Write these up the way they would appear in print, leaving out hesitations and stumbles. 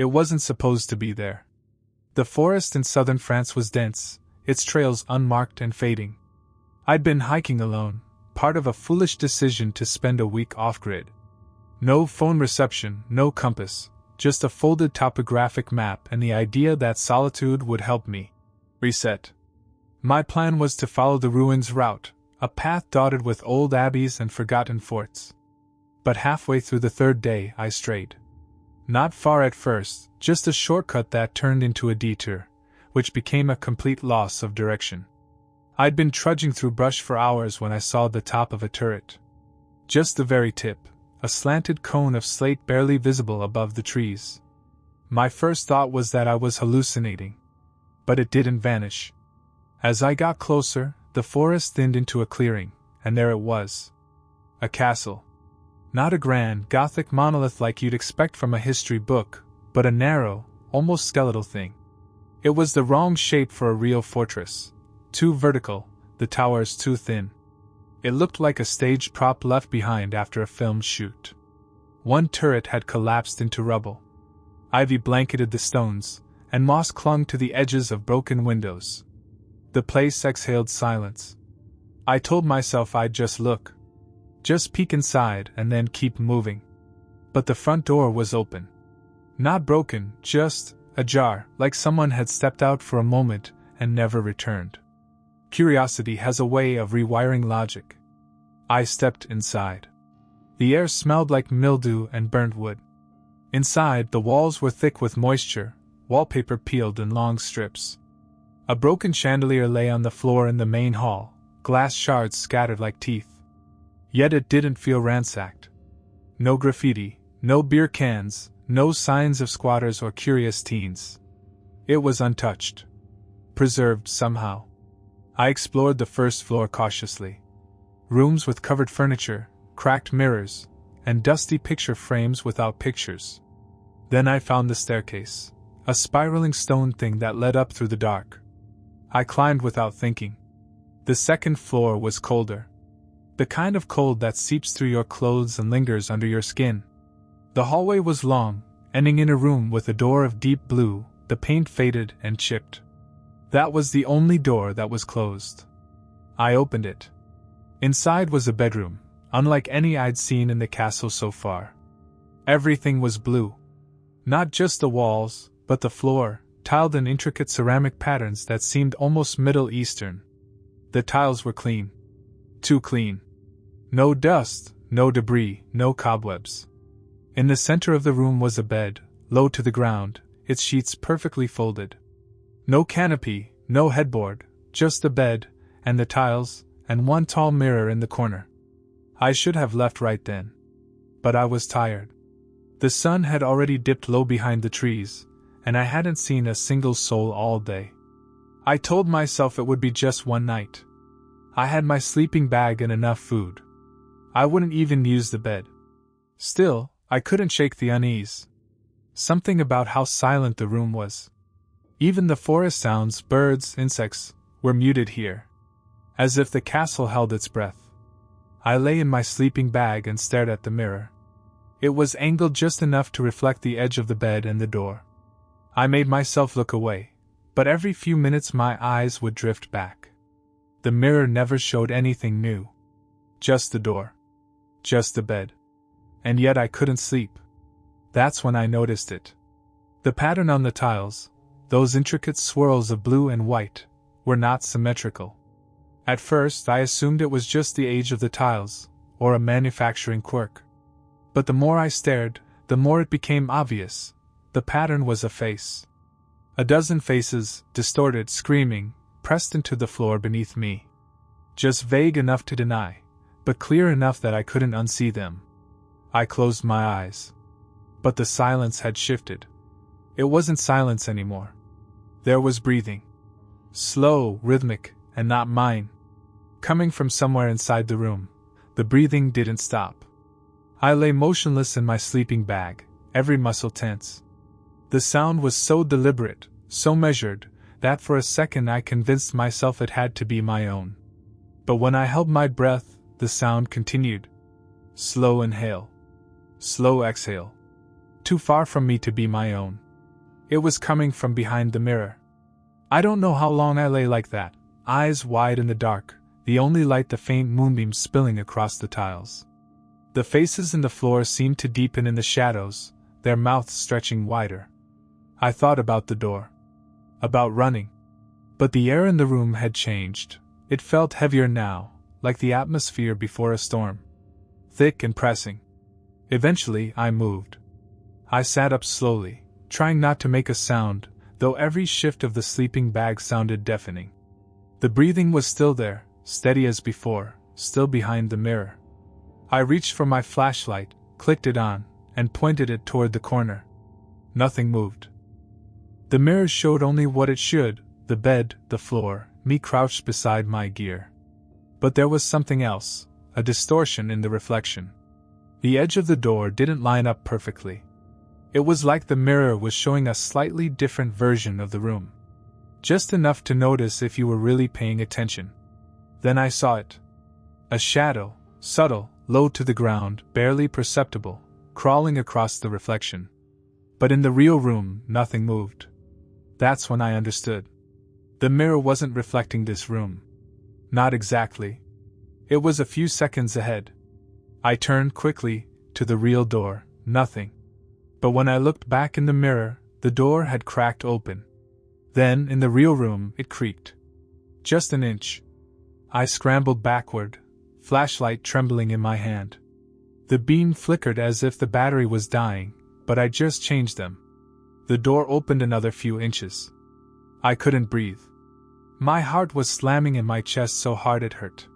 It wasn't supposed to be there. The forest in southern France was dense, its trails unmarked and fading. I'd been hiking alone, part of a foolish decision to spend a week off-grid. No phone reception, no compass, just a folded topographic map and the idea that solitude would help me reset. My plan was to follow the ruins route, a path dotted with old abbeys and forgotten forts. But halfway through the third day I strayed. Not far at first, just a shortcut that turned into a detour, which became a complete loss of direction. I'd been trudging through brush for hours when I saw the top of a turret. Just the very tip, a slanted cone of slate barely visible above the trees. My first thought was that I was hallucinating. But it didn't vanish. As I got closer, the forest thinned into a clearing, and there it was. A castle. Not a grand, Gothic monolith like you'd expect from a history book, but a narrow, almost skeletal thing. It was the wrong shape for a real fortress. Too vertical, the towers too thin. It looked like a stage prop left behind after a film shoot. One turret had collapsed into rubble. Ivy blanketed the stones, and moss clung to the edges of broken windows. The place exhaled silence. I told myself I'd just look. Just peek inside and then keep moving. But the front door was open. Not broken, just ajar, like someone had stepped out for a moment and never returned. Curiosity has a way of rewiring logic. I stepped inside. The air smelled like mildew and burnt wood. Inside, the walls were thick with moisture, wallpaper peeled in long strips. A broken chandelier lay on the floor in the main hall, glass shards scattered like teeth. Yet it didn't feel ransacked. No graffiti, no beer cans, no signs of squatters or curious teens. It was untouched. Preserved somehow. I explored the first floor cautiously. Rooms with covered furniture, cracked mirrors, and dusty picture frames without pictures. Then I found the staircase, a spiraling stone thing that led up through the dark. I climbed without thinking. The second floor was colder. The kind of cold that seeps through your clothes and lingers under your skin. The hallway was long, ending in a room with a door of deep blue, the paint faded and chipped. That was the only door that was closed. I opened it. Inside was a bedroom, unlike any I'd seen in the castle so far. Everything was blue. Not just the walls, but the floor, tiled in intricate ceramic patterns that seemed almost Middle Eastern. The tiles were clean. Too clean. No dust, no debris, no cobwebs. In the center of the room was a bed, low to the ground, its sheets perfectly folded. No canopy, no headboard, just the bed, and the tiles, and one tall mirror in the corner. I should have left right then. But I was tired. The sun had already dipped low behind the trees, and I hadn't seen a single soul all day. I told myself it would be just one night. I had my sleeping bag and enough food. I wouldn't even use the bed. Still, I couldn't shake the unease. Something about how silent the room was. Even the forest sounds, birds, insects, were muted here. As if the castle held its breath. I lay in my sleeping bag and stared at the mirror. It was angled just enough to reflect the edge of the bed and the door. I made myself look away, but every few minutes my eyes would drift back. The mirror never showed anything new. Just the door. Just the bed. And yet I couldn't sleep. That's when I noticed it. The pattern on the tiles, those intricate swirls of blue and white, were not symmetrical. At first I assumed it was just the age of the tiles, or a manufacturing quirk. But the more I stared, the more it became obvious. The pattern was a face. A dozen faces, distorted, screaming, pressed into the floor beneath me. Just vague enough to deny, but clear enough that I couldn't unsee them. I closed my eyes. But the silence had shifted. It wasn't silence anymore. There was breathing. Slow, rhythmic, and not mine. Coming from somewhere inside the room, the breathing didn't stop. I lay motionless in my sleeping bag, every muscle tense. The sound was so deliberate, so measured, that for a second I convinced myself it had to be my own. But when I held my breath, the sound continued. Slow inhale. Slow exhale. Too far from me to be my own. It was coming from behind the mirror. I don't know how long I lay like that, eyes wide in the dark, the only light the faint moonbeam spilling across the tiles. The faces in the floor seemed to deepen in the shadows, their mouths stretching wider. I thought about the door. About running. But the air in the room had changed. It felt heavier now, like the atmosphere before a storm. Thick and pressing. Eventually, I moved. I sat up slowly, trying not to make a sound, though every shift of the sleeping bag sounded deafening. The breathing was still there, steady as before, still behind the mirror. I reached for my flashlight, clicked it on, and pointed it toward the corner. Nothing moved. The mirror showed only what it should, the bed, the floor, me crouched beside my gear. But there was something else, a distortion in the reflection. The edge of the door didn't line up perfectly. It was like the mirror was showing a slightly different version of the room. Just enough to notice if you were really paying attention. Then I saw it. A shadow, subtle, low to the ground, barely perceptible, crawling across the reflection. But in the real room, nothing moved. That's when I understood. The mirror wasn't reflecting this room. Not exactly. It was a few seconds ahead. I turned quickly to the real door, nothing. But when I looked back in the mirror, the door had cracked open. Then, in the real room, it creaked. Just an inch. I scrambled backward, flashlight trembling in my hand. The beam flickered as if the battery was dying, but I just changed them. The door opened another few inches. I couldn't breathe. My heart was slamming in my chest so hard it hurt.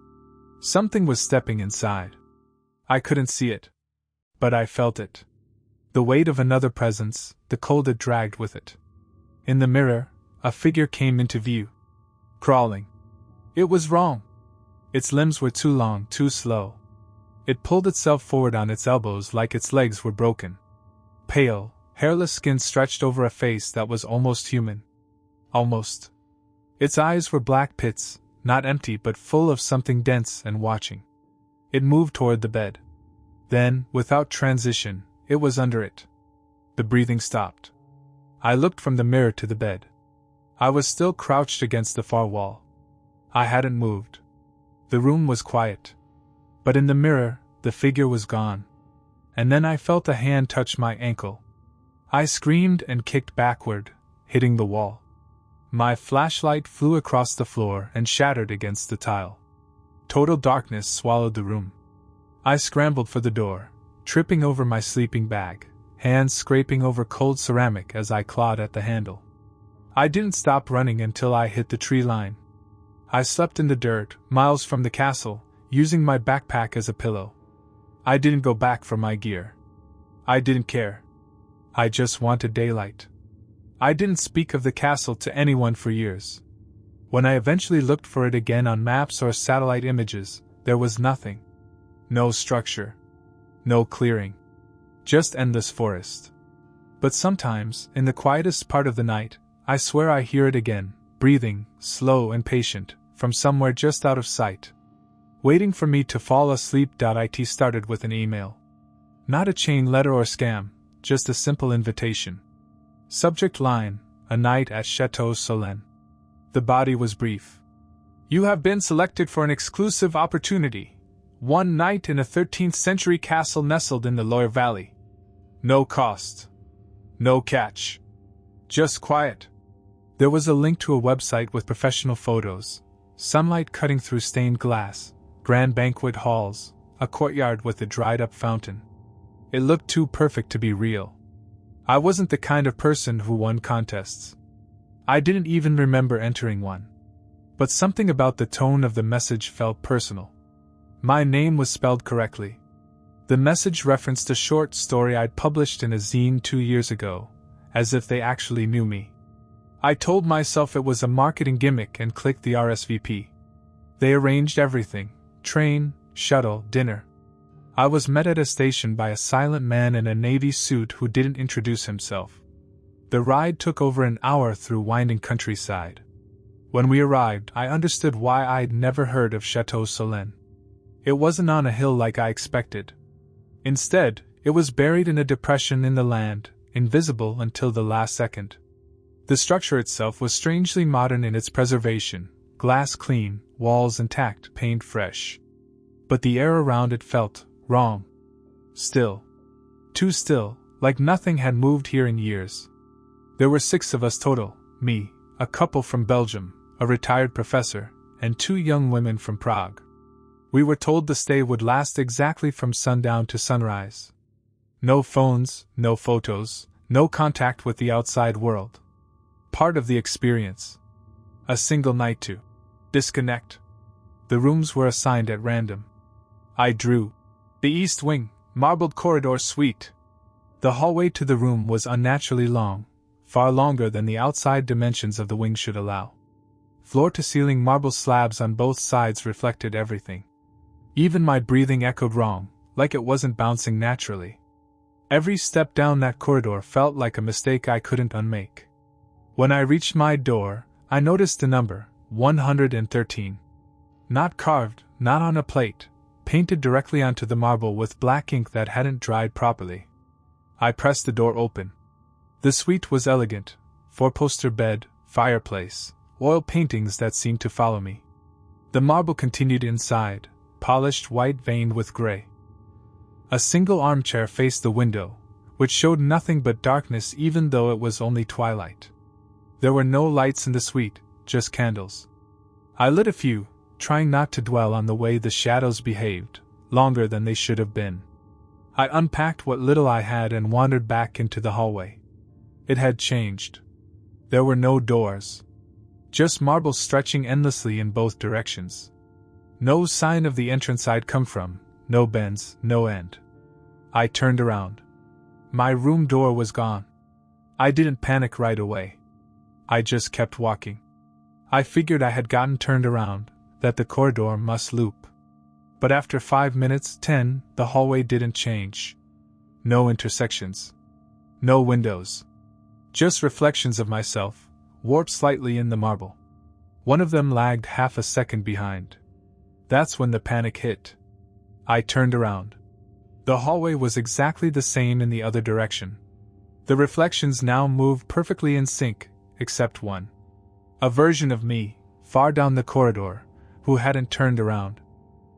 Something was stepping inside. I couldn't see it. But I felt it. The weight of another presence, the cold it dragged with it. In the mirror, a figure came into view. Crawling. It was wrong. Its limbs were too long, too slow. It pulled itself forward on its elbows like its legs were broken. Pale, hairless skin stretched over a face that was almost human. Almost. Its eyes were black pits, not empty but full of something dense and watching. It moved toward the bed. Then, without transition, it was under it. The breathing stopped. I looked from the mirror to the bed. I was still crouched against the far wall. I hadn't moved. The room was quiet. But in the mirror, the figure was gone. And then I felt a hand touch my ankle. I screamed and kicked backward, hitting the wall. My flashlight flew across the floor and shattered against the tile. Total darkness swallowed the room. I scrambled for the door, tripping over my sleeping bag, hands scraping over cold ceramic as I clawed at the handle. I didn't stop running until I hit the tree line. I slept in the dirt, miles from the castle, using my backpack as a pillow. I didn't go back for my gear. I didn't care. I just wanted daylight. I didn't speak of the castle to anyone for years. When I eventually looked for it again on maps or satellite images, there was nothing. No structure. No clearing. Just endless forest. But sometimes, in the quietest part of the night, I swear I hear it again, breathing, slow and patient, from somewhere just out of sight. Waiting for me to fall asleep. It started with an email. Not a chain letter or scam, just a simple invitation. Subject line, a night at Chateau Solène. The body was brief. You have been selected for an exclusive opportunity. One night in a 13th century castle nestled in the Loire Valley. No cost. No catch. Just quiet. There was a link to a website with professional photos, sunlight cutting through stained glass, grand banquet halls, a courtyard with a dried-up fountain. It looked too perfect to be real. I wasn't the kind of person who won contests. I didn't even remember entering one. But something about the tone of the message felt personal. My name was spelled correctly. The message referenced a short story I'd published in a zine 2 years ago, as if they actually knew me. I told myself it was a marketing gimmick and clicked the RSVP. They arranged everything: train, shuttle, dinner. I was met at a station by a silent man in a navy suit who didn't introduce himself. The ride took over an hour through winding countryside. When we arrived, I understood why I'd never heard of Chateau Solène. It wasn't on a hill like I expected. Instead, it was buried in a depression in the land, invisible until the last second. The structure itself was strangely modern in its preservation, glass clean, walls intact, paint fresh. But the air around it felt wrong. Still. Too still, like nothing had moved here in years. There were 6 of us total, me, a couple from Belgium, a retired professor, and 2 young women from Prague. We were told the stay would last exactly from sundown to sunrise. No phones, no photos, no contact with the outside world. Part of the experience. A single night to disconnect. The rooms were assigned at random. I drew the East Wing, marbled corridor suite. The hallway to the room was unnaturally long, far longer than the outside dimensions of the wing should allow. Floor-to-ceiling marble slabs on both sides reflected everything. Even my breathing echoed wrong, like it wasn't bouncing naturally. Every step down that corridor felt like a mistake I couldn't unmake. When I reached my door, I noticed the number, 113. Not carved, not on a plate, painted directly onto the marble with black ink that hadn't dried properly. I pressed the door open. The suite was elegant, 4-poster bed, fireplace, oil paintings that seemed to follow me. The marble continued inside, polished white veined with gray. A single armchair faced the window, which showed nothing but darkness even though it was only twilight. There were no lights in the suite, just candles. I lit a few, trying not to dwell on the way the shadows behaved, longer than they should have been. I unpacked what little I had and wandered back into the hallway. It had changed. There were no doors. Just marble stretching endlessly in both directions. No sign of the entrance I'd come from, no bends, no end. I turned around. My room door was gone. I didn't panic right away. I just kept walking. I figured I had gotten turned around, that the corridor must loop. But after 5 minutes, 10, the hallway didn't change. No intersections. No windows. Just reflections of myself, warped slightly in the marble. One of them lagged half a second behind. That's when the panic hit. I turned around. The hallway was exactly the same in the other direction. The reflections now moved perfectly in sync, except one. A version of me, far down the corridor, who hadn't turned around.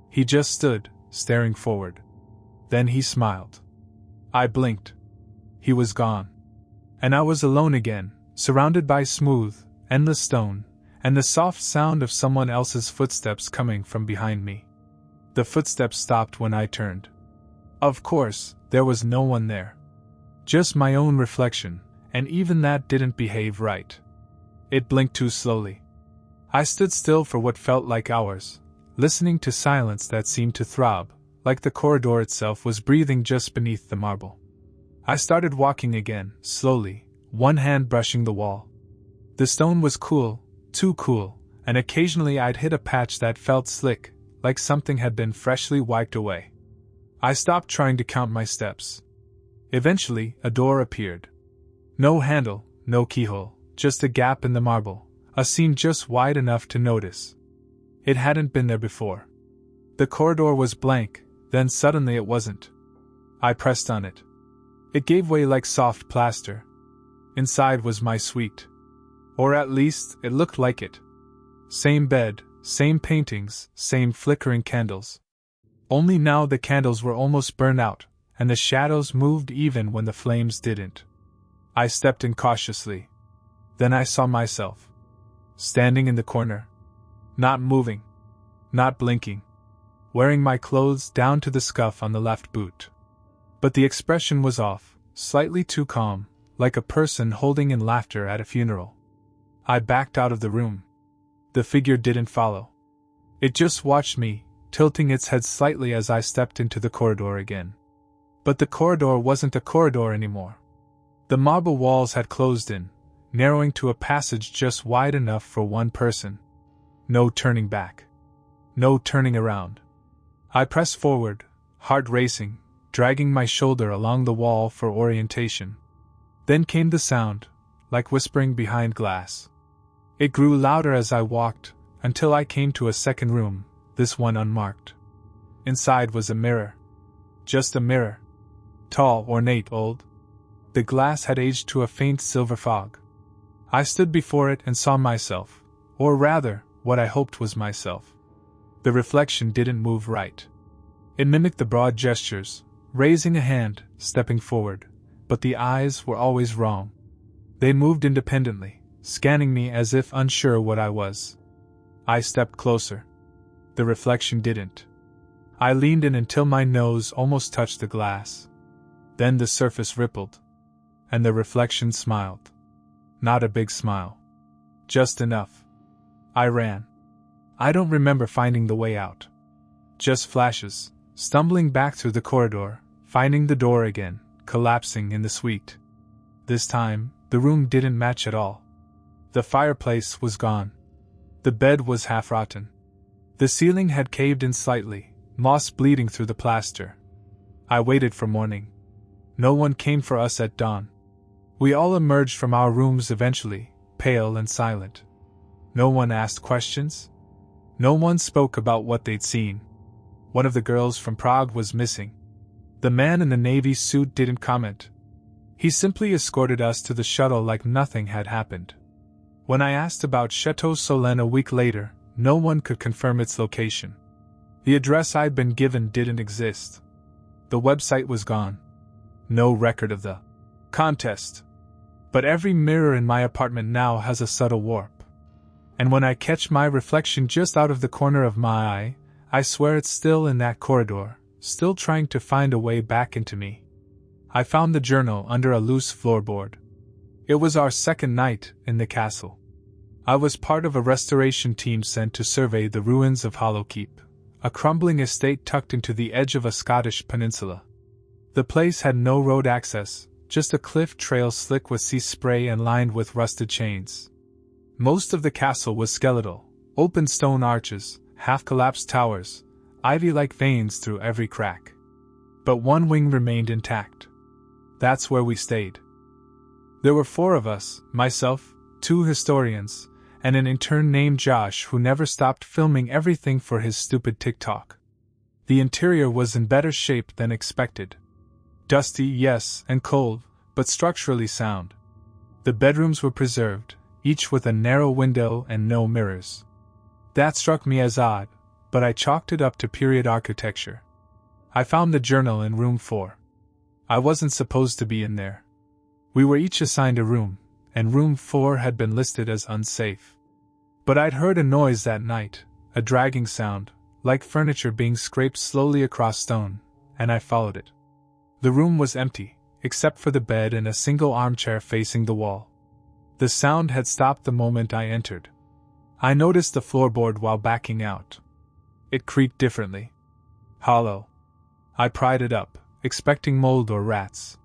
He just stood, staring forward. Then he smiled. I blinked. He was gone. And I was alone again, surrounded by smooth, endless stone, and the soft sound of someone else's footsteps coming from behind me. The footsteps stopped when I turned. Of course, there was no one there. Just my own reflection, and even that didn't behave right. It blinked too slowly. I stood still for what felt like hours, listening to silence that seemed to throb, like the corridor itself was breathing just beneath the marble. I started walking again, slowly, one hand brushing the wall. The stone was cool, too cool, and occasionally I'd hit a patch that felt slick, like something had been freshly wiped away. I stopped trying to count my steps. Eventually, a door appeared. No handle, no keyhole, just a gap in the marble, a seam just wide enough to notice. It hadn't been there before. The corridor was blank, then suddenly it wasn't. I pressed on it. It gave way like soft plaster. Inside was my suite. Or at least, it looked like it. Same bed, same paintings, same flickering candles. Only now the candles were almost burned out, and the shadows moved even when the flames didn't. I stepped in cautiously. Then I saw myself. Standing in the corner. Not moving. Not blinking. Wearing my clothes down to the scuff on the left boot. But the expression was off, slightly too calm, like a person holding in laughter at a funeral. I backed out of the room. The figure didn't follow. It just watched me, tilting its head slightly as I stepped into the corridor again. But the corridor wasn't a corridor anymore. The marble walls had closed in, narrowing to a passage just wide enough for one person. No turning back. No turning around. I pressed forward, heart racing, dragging my shoulder along the wall for orientation. Then came the sound, like whispering behind glass. It grew louder as I walked, until I came to a second room, this one unmarked. Inside was a mirror. Just a mirror. Tall, ornate, old. The glass had aged to a faint silver fog. I stood before it and saw myself, or rather, what I hoped was myself. The reflection didn't move right. It mimicked the broad gestures, raising a hand, stepping forward, but the eyes were always wrong. They moved independently, scanning me as if unsure what I was. I stepped closer. The reflection didn't. I leaned in until my nose almost touched the glass. Then the surface rippled. And the reflection smiled. Not a big smile. Just enough. I ran. I don't remember finding the way out. Just flashes, stumbling back through the corridor, finding the door again, collapsing in the suite. This time, the room didn't match at all. The fireplace was gone. The bed was half rotten. The ceiling had caved in slightly, moss bleeding through the plaster. I waited for morning. No one came for us at dawn. We all emerged from our rooms eventually, pale and silent. No one asked questions. No one spoke about what they'd seen. One of the girls from Prague was missing. The man in the navy suit didn't comment. He simply escorted us to the shuttle like nothing had happened. When I asked about Chateau Solène a week later, no one could confirm its location. The address I'd been given didn't exist. The website was gone. No record of the contest. But every mirror in my apartment now has a subtle warp. And when I catch my reflection just out of the corner of my eye, I swear it's still in that corridor, still trying to find a way back into me. I found the journal under a loose floorboard. It was our second night in the castle. I was part of a restoration team sent to survey the ruins of Hollow Keep, a crumbling estate tucked into the edge of a Scottish peninsula. The place had no road access, just a cliff trail slick with sea spray and lined with rusted chains. Most of the castle was skeletal, open stone arches, half-collapsed towers, ivy-like veins through every crack. But one wing remained intact. That's where we stayed. There were 4 of us, myself, 2 historians, and an intern named Josh who never stopped filming everything for his stupid TikTok. The interior was in better shape than expected. Dusty, yes, and cold, but structurally sound. The bedrooms were preserved, each with a narrow window and no mirrors. That struck me as odd, but I chalked it up to period architecture. I found the journal in room 4. I wasn't supposed to be in there. We were each assigned a room, and room 4 had been listed as unsafe. But I'd heard a noise that night, a dragging sound, like furniture being scraped slowly across stone, and I followed it. The room was empty, except for the bed and a single armchair facing the wall. The sound had stopped the moment I entered. I noticed the floorboard while backing out. It creaked differently. Hollow. I pried it up, expecting mold or rats.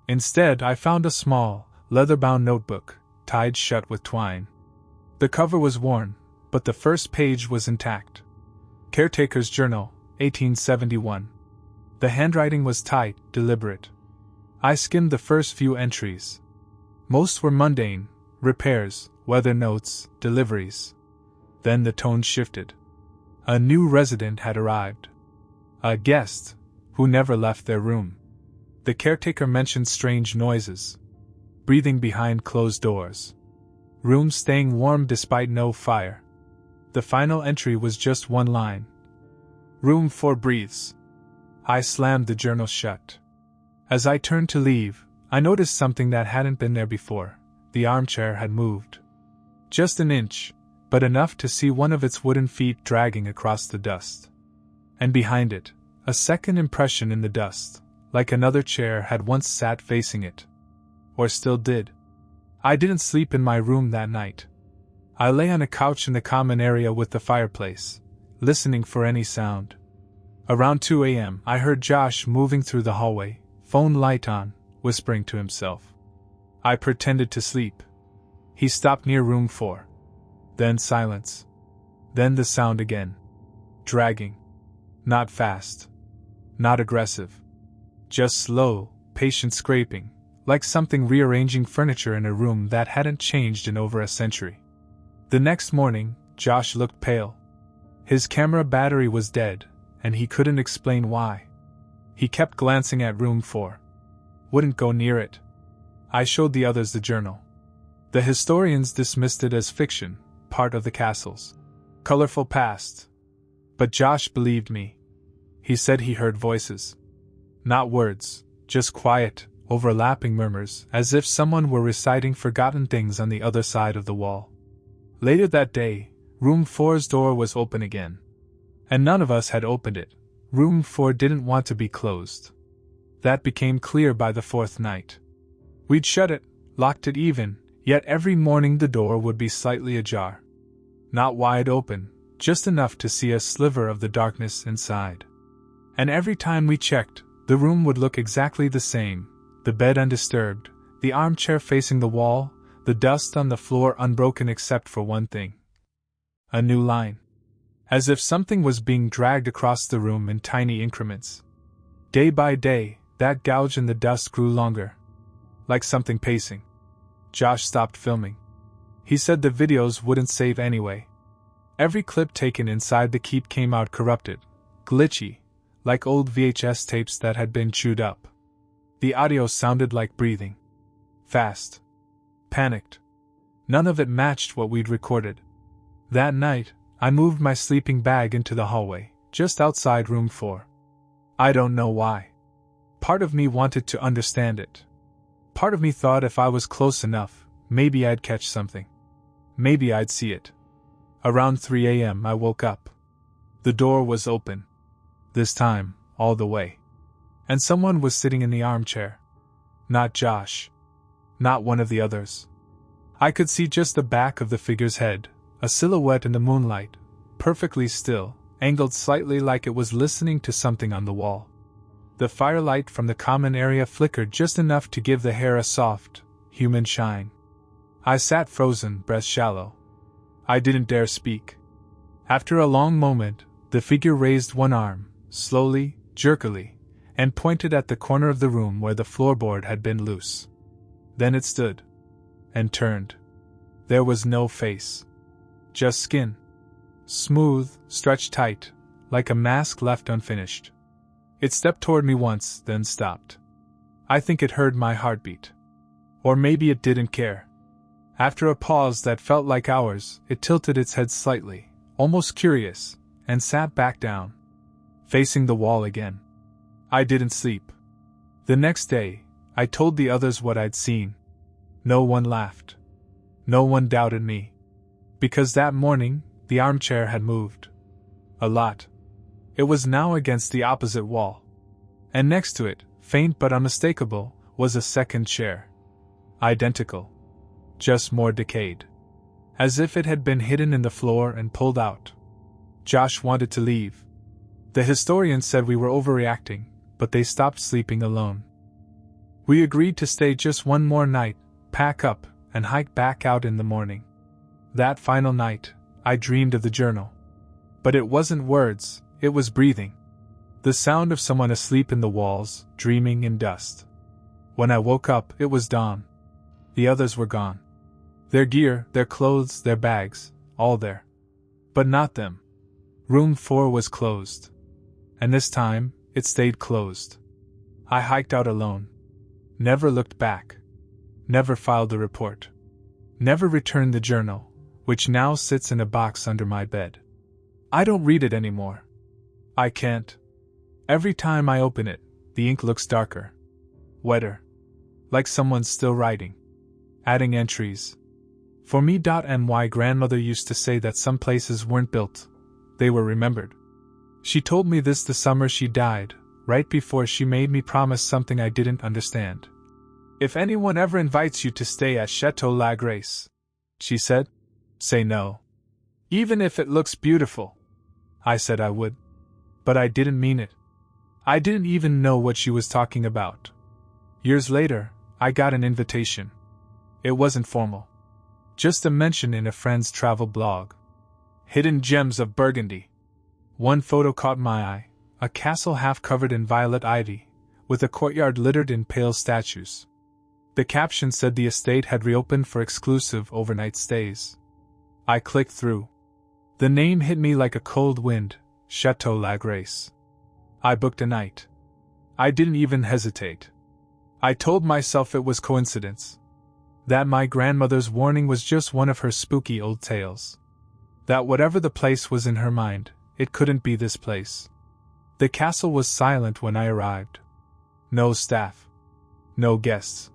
Instead, I found a small, leather-bound notebook, tied shut with twine. The cover was worn, but the first page was intact. Caretaker's Journal, 1871. The handwriting was tight, deliberate. I skimmed the first few entries. Most were mundane, repairs, weather notes, deliveries. Then the tone shifted. A new resident had arrived. A guest, who never left their room. The caretaker mentioned strange noises. Breathing behind closed doors. Room staying warm despite no fire. The final entry was just one line. Room 4 breathes. I slammed the journal shut. As I turned to leave, I noticed something that hadn't been there before. The armchair had moved. Just an inch, but enough to see one of its wooden feet dragging across the dust. And behind it, a second impression in the dust, like another chair had once sat facing it. Or still did. I didn't sleep in my room that night. I lay on a couch in the common area with the fireplace, listening for any sound. Around 2 a.m., I heard Josh moving through the hallway, phone light on, whispering to himself. I pretended to sleep. He stopped near room 4. Then silence. Then the sound again. Dragging. Not fast. Not aggressive. Just slow, patient scraping, like something rearranging furniture in a room that hadn't changed in over a century. The next morning, Josh looked pale. His camera battery was dead, and he couldn't explain why. He kept glancing at room 4. Wouldn't go near it. I showed the others the journal. The historians dismissed it as fiction, part of the castle's colorful past. But Josh believed me. He said he heard voices. Not words, just quiet, overlapping murmurs, as if someone were reciting forgotten things on the other side of the wall. Later that day, Room 4's door was open again. And none of us had opened it. Room 4 didn't want to be closed. That became clear by the fourth night. We'd shut it, locked it even, yet every morning the door would be slightly ajar. Not wide open, just enough to see a sliver of the darkness inside. And every time we checked, the room would look exactly the same, the bed undisturbed, the armchair facing the wall, the dust on the floor unbroken except for one thing. A new line. As if something was being dragged across the room in tiny increments. Day by day, that gouge in the dust grew longer. Like something pacing. Josh stopped filming. He said the videos wouldn't save anyway. Every clip taken inside the keep came out corrupted, glitchy, like old VHS tapes that had been chewed up. The audio sounded like breathing. Fast. Panicked. None of it matched what we'd recorded. That night, I moved my sleeping bag into the hallway, just outside room 4. I don't know why. Part of me wanted to understand it. Part of me thought if I was close enough, maybe I'd catch something. Maybe I'd see it. Around 3 a.m. I woke up. The door was open. This time, all the way. And someone was sitting in the armchair. Not Josh. Not one of the others. I could see just the back of the figure's head, a silhouette in the moonlight, perfectly still, angled slightly like it was listening to something on the wall. The firelight from the common area flickered just enough to give the hair a soft, human shine. I sat frozen, breath shallow. I didn't dare speak. After a long moment, the figure raised one arm, slowly, jerkily, and pointed at the corner of the room where the floorboard had been loose. Then it stood. And turned. There was no face. Just skin. Smooth, stretched tight, like a mask left unfinished. It stepped toward me once, then stopped. I think it heard my heartbeat. Or maybe it didn't care. After a pause that felt like hours, it tilted its head slightly, almost curious, and sat back down, facing the wall again. I didn't sleep. The next day, I told the others what I'd seen. No one laughed. No one doubted me. Because that morning, the armchair had moved. A lot. It was now against the opposite wall. And next to it, faint but unmistakable, was a second chair. Identical. Just more decayed. As if it had been hidden in the floor and pulled out. Josh wanted to leave. The historians said we were overreacting, but they stopped sleeping alone. We agreed to stay just one more night, pack up, and hike back out in the morning. That final night, I dreamed of the journal. But it wasn't words, it was breathing. The sound of someone asleep in the walls, dreaming in dust. When I woke up, it was dawn. The others were gone. Their gear, their clothes, their bags, all there. But not them. Room 4 was closed. And this time, it stayed closed. I hiked out alone. Never looked back. Never filed a report. Never returned the journal, which now sits in a box under my bed. I don't read it anymore. I can't. Every time I open it, the ink looks darker. Wetter. Like someone's still writing. Adding entries. For me. My grandmother used to say that some places weren't built, they were remembered. She told me this the summer she died, right before she made me promise something I didn't understand. If anyone ever invites you to stay at Chateau La Grace, she said, say no. Even if it looks beautiful. I said I would. But I didn't mean it. I didn't even know what she was talking about. Years later, I got an invitation. It wasn't formal. Just a mention in a friend's travel blog. Hidden Gems of Burgundy. One photo caught my eye, a castle half covered in violet ivy, with a courtyard littered in pale statues. The caption said the estate had reopened for exclusive overnight stays. I clicked through. The name hit me like a cold wind, Chateau La Grace. I booked a night. I didn't even hesitate. I told myself it was coincidence. That my grandmother's warning was just one of her spooky old tales. That whatever the place was in her mind, it couldn't be this place. The castle was silent when I arrived. No staff. No guests.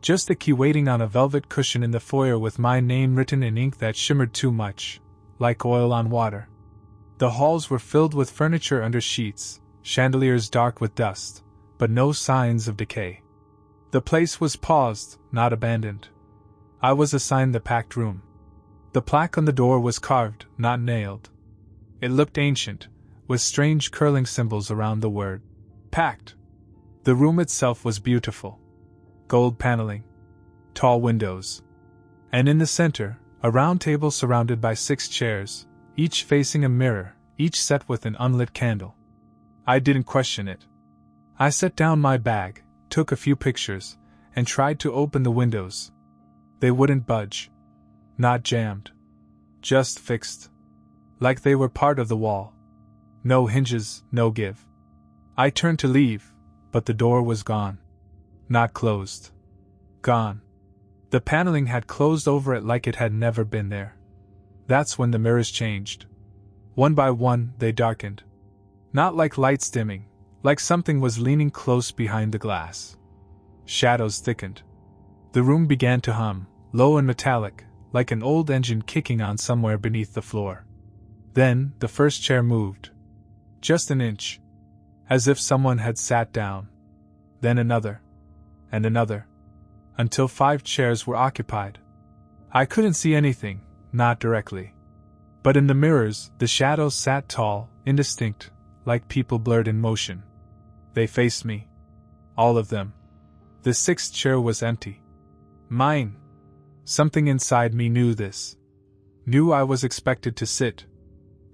Just the key waiting on a velvet cushion in the foyer with my name written in ink that shimmered too much, like oil on water. The halls were filled with furniture under sheets, chandeliers dark with dust, but no signs of decay. The place was paused, not abandoned. I was assigned the packed room. The plaque on the door was carved, not nailed. It looked ancient, with strange curling symbols around the word packed. The room itself was beautiful. Gold paneling, tall windows, and in the center, a round table surrounded by 6 chairs, each facing a mirror, each set with an unlit candle. I didn't question it. I set down my bag, took a few pictures, and tried to open the windows. They wouldn't budge. Not jammed. Just fixed. Like they were part of the wall. No hinges, no give. I turned to leave, but the door was gone. Not closed. Gone. The paneling had closed over it like it had never been there. That's when the mirrors changed. One by one, they darkened. Not like lights dimming, like something was leaning close behind the glass. Shadows thickened. The room began to hum, low and metallic, like an old engine kicking on somewhere beneath the floor. Then, the first chair moved. Just an inch. As if someone had sat down. Then another. And another. Until 5 chairs were occupied. I couldn't see anything, not directly. But in the mirrors, the shadows sat tall, indistinct, like people blurred in motion. They faced me. All of them. The 6th chair was empty. Mine. Something inside me knew this. Knew I was expected to sit.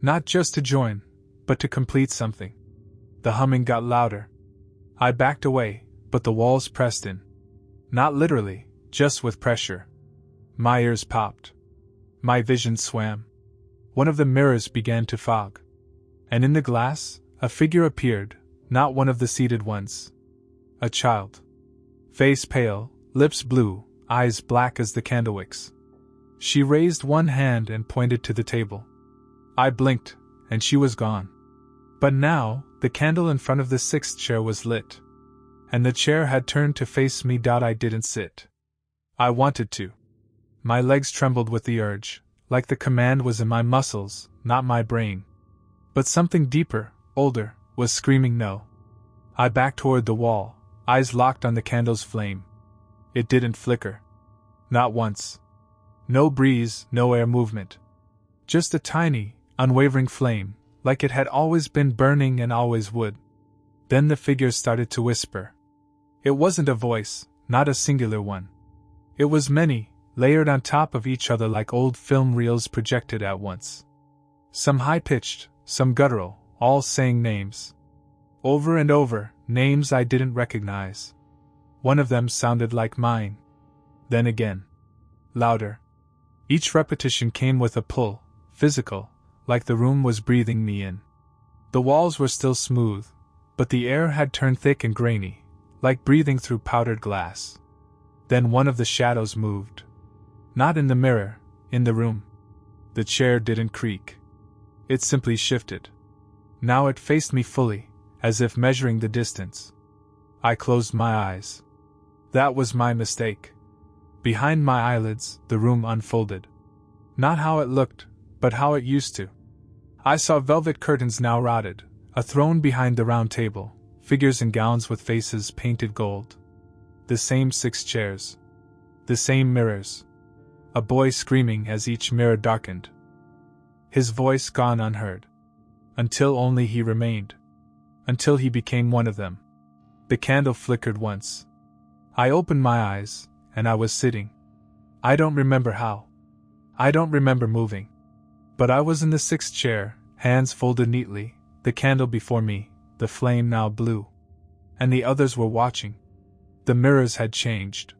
Not just to join, but to complete something. The humming got louder. I backed away, but the walls pressed in. Not literally, just with pressure. My ears popped. My vision swam. One of the mirrors began to fog. And in the glass, a figure appeared, not one of the seated ones. A child. Face pale, lips blue, eyes black as the candlewicks. She raised one hand and pointed to the table. I blinked, and she was gone. But now, the candle in front of the 6th chair was lit. And the chair had turned to face me. I didn't sit. I wanted to. My legs trembled with the urge, like the command was in my muscles, not my brain. But something deeper, older, was screaming no. I backed toward the wall, eyes locked on the candle's flame. It didn't flicker. Not once. No breeze, no air movement. Just a tiny, unwavering flame, like it had always been burning and always would. Then the figure started to whisper. It wasn't a voice, not a singular one. It was many, layered on top of each other like old film reels projected at once. Some high-pitched, some guttural, all saying names. Over and over, names I didn't recognize. One of them sounded like mine. Then again. Louder. Each repetition came with a pull, physical, like the room was breathing me in. The walls were still smooth, but the air had turned thick and grainy, like breathing through powdered glass. Then one of the shadows moved. Not in the mirror, in the room. The chair didn't creak. It simply shifted. Now it faced me fully, as if measuring the distance. I closed my eyes. That was my mistake. Behind my eyelids, the room unfolded. Not how it looked, but how it used to. I saw velvet curtains now rotted, a throne behind the round table, figures in gowns with faces painted gold. The same 6 chairs. The same mirrors. A boy screaming as each mirror darkened. His voice gone unheard. Until only he remained. Until he became one of them. The candle flickered once. I opened my eyes, and I was sitting. I don't remember how. I don't remember moving. But I was in the 6th chair, hands folded neatly, the candle before me, the flame now blue. And the others were watching. The mirrors had changed.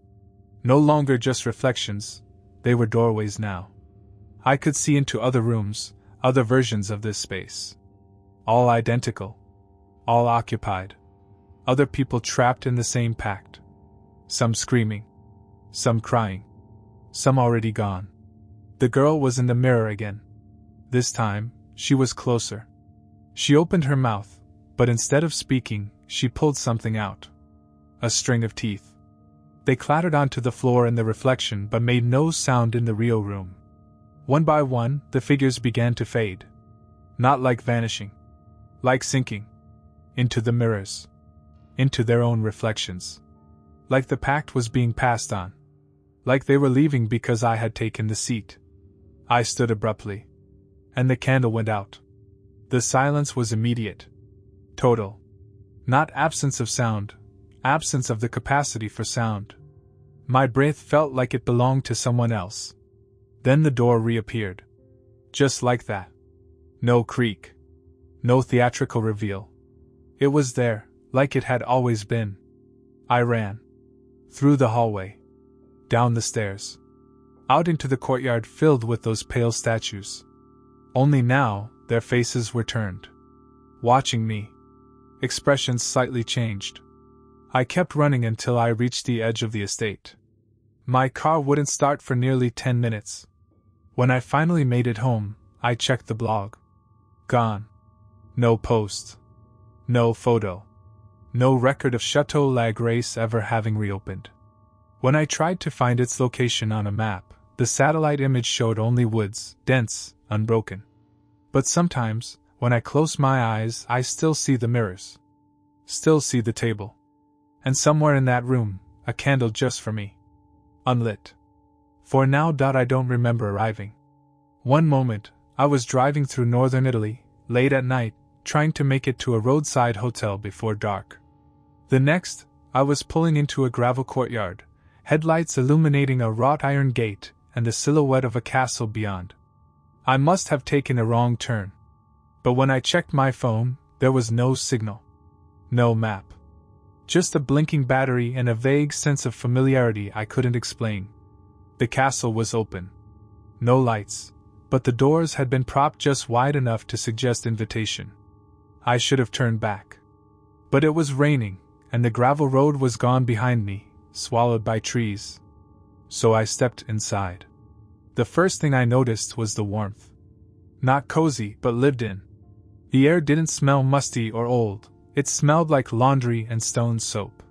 No longer just reflections, they were doorways now. I could see into other rooms, other versions of this space. All identical. All occupied. Other people trapped in the same pact. Some screaming. some crying, some already gone. The girl was in the mirror again. This time, she was closer. She opened her mouth, but instead of speaking, she pulled something out. A string of teeth. They clattered onto the floor in the reflection but made no sound in the real room. One by one, the figures began to fade. Not like vanishing. Like sinking. Into the mirrors. Into their own reflections. Like the pact was being passed on. Like they were leaving because I had taken the seat. I stood abruptly. And the candle went out. The silence was immediate. Total. Not absence of sound, absence of the capacity for sound. My breath felt like it belonged to someone else. Then the door reappeared. Just like that. No creak. No theatrical reveal. It was there, like it had always been. I ran. Through the hallway. Down the stairs. Out into the courtyard filled with those pale statues. Only now, their faces were turned. Watching me. Expressions slightly changed. I kept running until I reached the edge of the estate. My car wouldn't start for nearly 10 minutes. When I finally made it home, I checked the blog. Gone. No post. No photo. No record of Chateau La Grace ever having reopened. When I tried to find its location on a map, the satellite image showed only woods, dense, unbroken. But sometimes, when I close my eyes, I still see the mirrors. Still see the table. And somewhere in that room, a candle just for me. Unlit. For now. I don't remember arriving. One moment, I was driving through northern Italy, late at night, trying to make it to a roadside hotel before dark. The next, I was pulling into a gravel courtyard, headlights illuminating a wrought iron gate and the silhouette of a castle beyond. I must have taken a wrong turn. But when I checked my phone, there was no signal. No map. Just a blinking battery and a vague sense of familiarity I couldn't explain. The castle was open. No lights, but the doors had been propped just wide enough to suggest invitation. I should have turned back. But it was raining, and the gravel road was gone behind me, swallowed by trees. So I stepped inside. The first thing I noticed was the warmth. Not cozy, but lived in. The air didn't smell musty or old. It smelled like laundry and stone soap.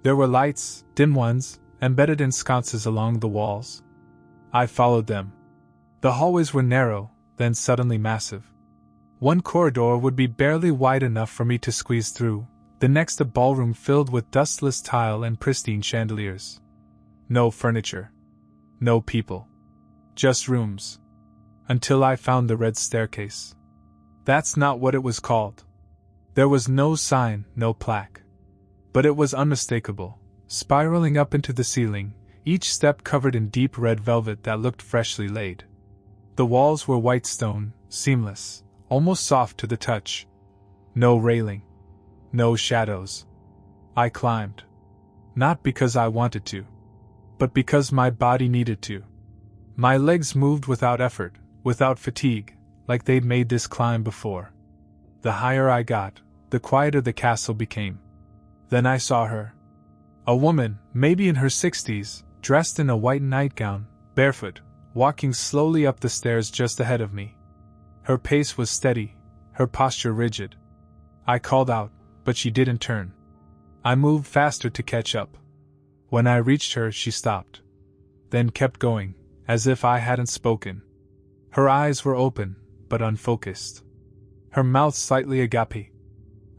There were lights, dim ones, embedded in sconces along the walls. I followed them. The hallways were narrow, then suddenly massive. One corridor would be barely wide enough for me to squeeze through, the next a ballroom filled with dustless tile and pristine chandeliers. No furniture. No people. Just rooms. Until I found the red staircase. That's not what it was called. There was no sign, no plaque. But it was unmistakable, spiraling up into the ceiling, each step covered in deep red velvet that looked freshly laid. The walls were white stone, seamless, almost soft to the touch. No railing. No shadows. I climbed. Not because I wanted to, but because my body needed to. My legs moved without effort, without fatigue, like they'd made this climb before. The higher I got, the quieter the castle became. Then I saw her. A woman, maybe in her 60s, dressed in a white nightgown, barefoot, walking slowly up the stairs just ahead of me. Her pace was steady, her posture rigid. I called out, but she didn't turn. I moved faster to catch up. When I reached her, she stopped. Then kept going, as if I hadn't spoken. Her eyes were open, but unfocused. Her mouth slightly agape.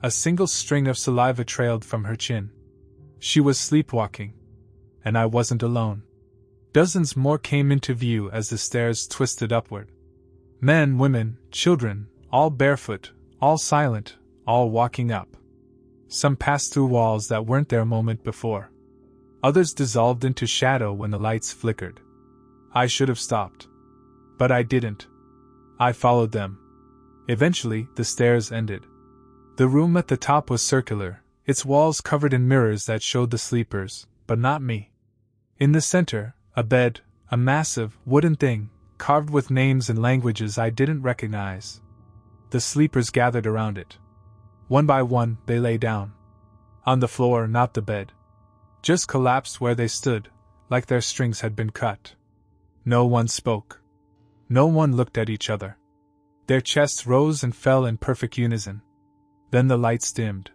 A single string of saliva trailed from her chin. She was sleepwalking. And I wasn't alone. Dozens more came into view as the stairs twisted upward. Men, women, children, all barefoot, all silent, all walking up. Some passed through walls that weren't there a moment before. Others dissolved into shadow when the lights flickered. I should have stopped. But I didn't. I followed them. Eventually, the stairs ended. The room at the top was circular, its walls covered in mirrors that showed the sleepers, but not me. In the center, a bed, a massive, wooden thing, carved with names and languages I didn't recognize. The sleepers gathered around it. One by one, they lay down. On the floor, not the bed. Just collapsed where they stood, like their strings had been cut. No one spoke. No one looked at each other. Their chests rose and fell in perfect unison. Then the lights dimmed.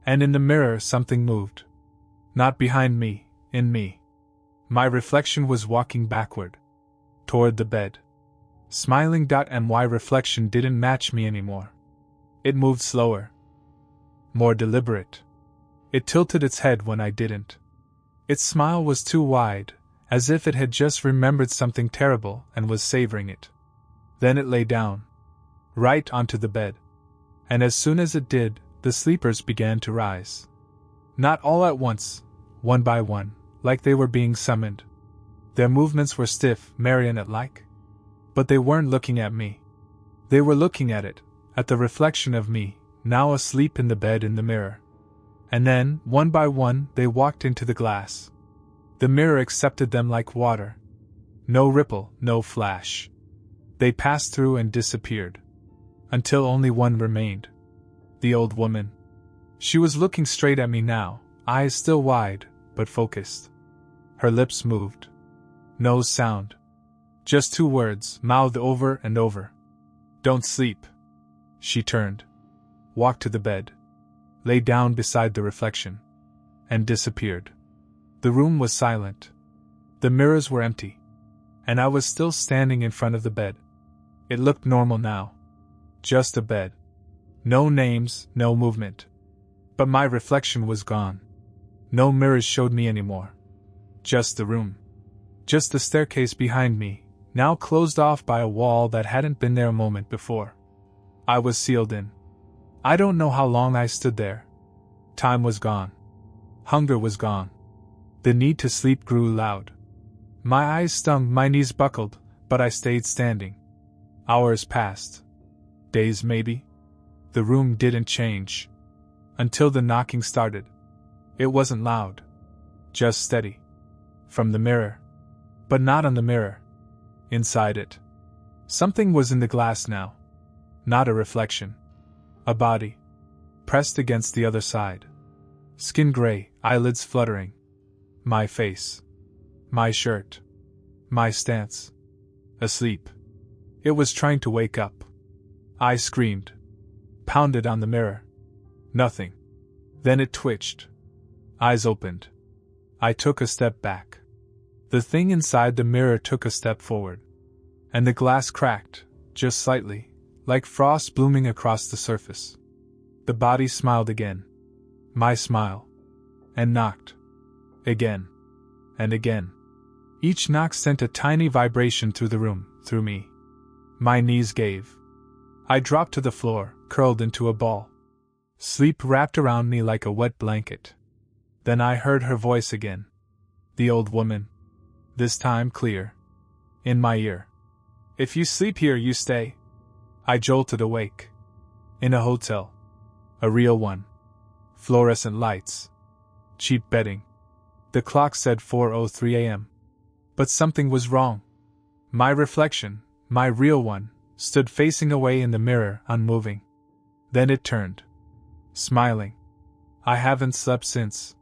And in the mirror something moved. Not behind me, in me. My reflection was walking backward. Toward the bed. Smiling. My reflection didn't match me anymore. It moved slower. More deliberate. It tilted its head when I didn't. Its smile was too wide, as if it had just remembered something terrible and was savoring it. Then it lay down. Right onto the bed. And as soon as it did, the sleepers began to rise. Not all at once, one by one, like they were being summoned. Their movements were stiff, marionette-like. But they weren't looking at me. They were looking at it, at the reflection of me, now asleep in the bed in the mirror. And then, one by one, they walked into the glass. The mirror accepted them like water. No ripple, no flash. They passed through and disappeared. Until only one remained. The old woman. She was looking straight at me now, eyes still wide, but focused. Her lips moved. No sound. Just two words, mouthed over and over. "Don't sleep." She turned. Walked to the bed. Lay down beside the reflection. And disappeared. The room was silent. The mirrors were empty. And I was still standing in front of the bed. It looked normal now. Just a bed. No names, no movement. But my reflection was gone. No mirrors showed me anymore. Just the room. Just the staircase behind me, now closed off by a wall that hadn't been there a moment before. I was sealed in. I don't know how long I stood there. Time was gone. Hunger was gone. The need to sleep grew loud. My eyes stung, my knees buckled, but I stayed standing. Hours passed. Days maybe. The room didn't change. Until the knocking started. It wasn't loud. Just steady. From the mirror. But not on the mirror. Inside it. Something was in the glass now. Not a reflection. A body. Pressed against the other side. Skin gray, eyelids fluttering. My face. My shirt. My stance. Asleep. It was trying to wake up. I screamed. Pounded on the mirror. Nothing. Then it twitched. Eyes opened. I took a step back. The thing inside the mirror took a step forward. And the glass cracked, just slightly, like frost blooming across the surface. The body smiled again. My smile. And knocked. Again. And again. Each knock sent a tiny vibration through the room, through me. My knees gave. I dropped to the floor, curled into a ball. Sleep wrapped around me like a wet blanket. Then I heard her voice again. The old woman. This time clear. In my ear. "If you sleep here, you stay." I jolted awake. In a hotel. A real one. Fluorescent lights. Cheap bedding. The clock said 4:03 a.m. But something was wrong. My reflection, my real one, stood facing away in the mirror, unmoving. Then it turned. Smiling. "I haven't slept since,"